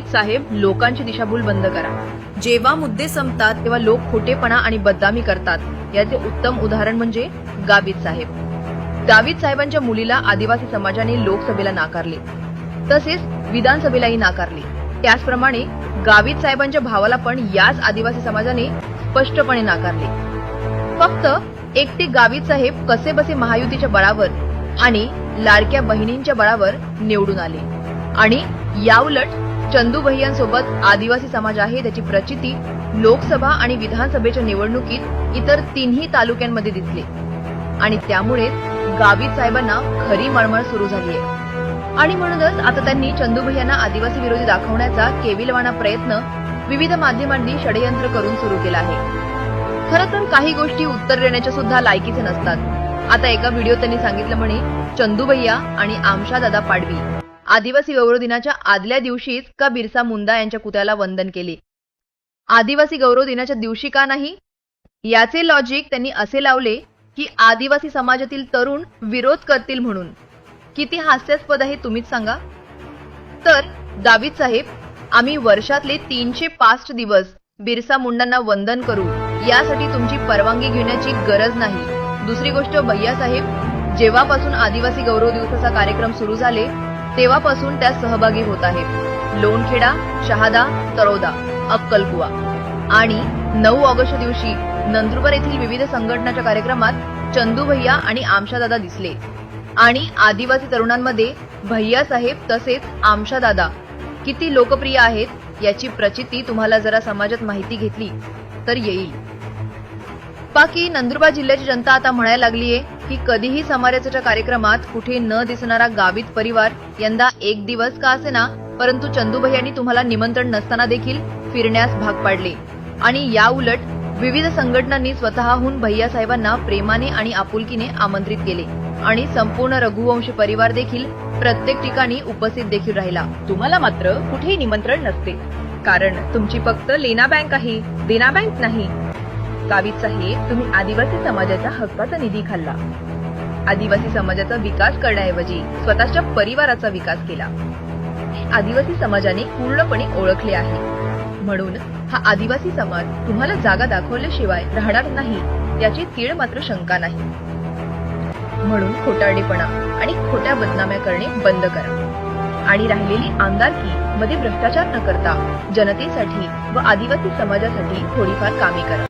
साहेब, लोकांची दिशाभूल बंद करा. जेव्हा मुद्दे संपतात तेव्हा लोक खोटेपणा आणि बदनामी करतात. याचे उत्तम उदाहरण म्हणजे गावित साहेब. गावित साहेबांच्या मुलीला आदिवासी समाजाने लोकसभेला नाकारले, तसेच विधानसभेलाही नाकारले. त्याचप्रमाणे गावित साहेबांच्या भावाला पण याच आदिवासी समाजाने स्पष्टपणे नाकारले. फक्त एकटे गावित साहेब कसेबसे महायुतीच्या बळावर आणि लाडक्या बहिणींच्या बळावर निवडून आले. आणि याउलट चंदू भैयांसोबत आदिवासी समाज आहे त्याची प्रचिती लोकसभा आणि विधानसभेच्या निवडणुकीत इतर तिन्ही तालुक्यांमध्ये दिसले. आणि त्यामुळे गावित साहेबांना खरी मळमळ सुरू झाली आहे. आणि म्हणूनच आता त्यांनी चंदू भैयांना आदिवासी विरोधी दाखवण्याचा केविलवाणा प्रयत्न विविध माध्यमांनी षडयंत्र करून सुरू केला आहे. खरं तर काही गोष्टी उत्तर देण्याच्या सुद्धा लायकीचे नसतात. आता एका व्हिडिओत त्यांनी सांगितलं म्हणे चंदू भैया आणि आमशा दादा पाडवी आदिवासी गौरव दिनाच्या आदल्या दिवशीच का बिरसा मुंडा यांच्या पुतळ्याला वंदन केले. आदिवासी गौरव दिनाच्या दिवशी का नाही? याचे लॉजिक त्यांनी असे लावले की आदिवासी समाजातील तरुण विरोध करतील म्हणून. किती हास्यास्पद आहे तुम्हीच सांगा. तर गावित साहेब, आम्ही वर्षातले 305 दिवस बिरसा मुंडांना वंदन करू यासाठी तुमची परवानगी घेण्याची गरज नाही. दुसरी गोष्ट, भैयासाहेब, जेव्हापासून आदिवासी गौरव दिवसाचा कार्यक्रम सुरू झाले तेव्हापासून त्यात सहभागी होत आहेत. लोणखेडा, शहादा, तरोदा, अक्कलकुवा आणि 9 ऑगस्ट दिवशी नंदुरबार येथील विविध संघटनांच्या कार्यक्रमात चंदू भैया आणि आमशादादा दिसले. आणि आदिवासी तरुणांमध्ये भैयासाहेब तसेच आमशादादा किती लोकप्रिय आहेत याची प्रचिती तुम्हाला जरा समाजात माहिती घेतली तर येईल. बाकी नंदुरबार जिल्ह्याची जनता आता म्हणायला लागलीये की कधीही समारोहाच्या कार्यक्रमात कुठे न दिसणारा गावित परिवार यंदा एक दिवस का असेना परंतु चंदू भैयांनी तुम्हाला निमंत्रण नसताना देखील फिरण्यास भाग पाडले. आणि या उलट विविध संघटनांनी स्वतःहून भैया साहेबांना प्रेमाने आणि आपुलकीने आमंत्रित केले. आणि संपूर्ण रघुवंशी परिवार देखील प्रत्येक ठिकाणी उपस्थित देखील राहिला. तुम्हाला मात्र कुठेही निमंत्रण नसते, कारण तुमची फक्त लेना बँक आहे, देना बँक नाही. गावित साहेब, तुम्ही आदिवासी समाजाचा हक्काचा निधी खाल्ला. आदिवासी समाजाचा विकास करण्याऐवजी स्वतःच्या परिवाराचा विकास केला. आदिवासी समाजाने पूर्णपणे ओळखले आहे. म्हणून हा आदिवासी समाज तुम्हाला जागा दाखवल्याशिवाय राहणार नाही याची तीळ मात्र शंका नाही. म्हणून खोटारडेपणा आणि खोट्या बदनाम्या करणे बंद करा. आणि राहिलेली आमदारकी मध्ये भ्रष्टाचार न करता जनतेसाठी व आदिवासी समाजासाठी थोडीफार कामे करा.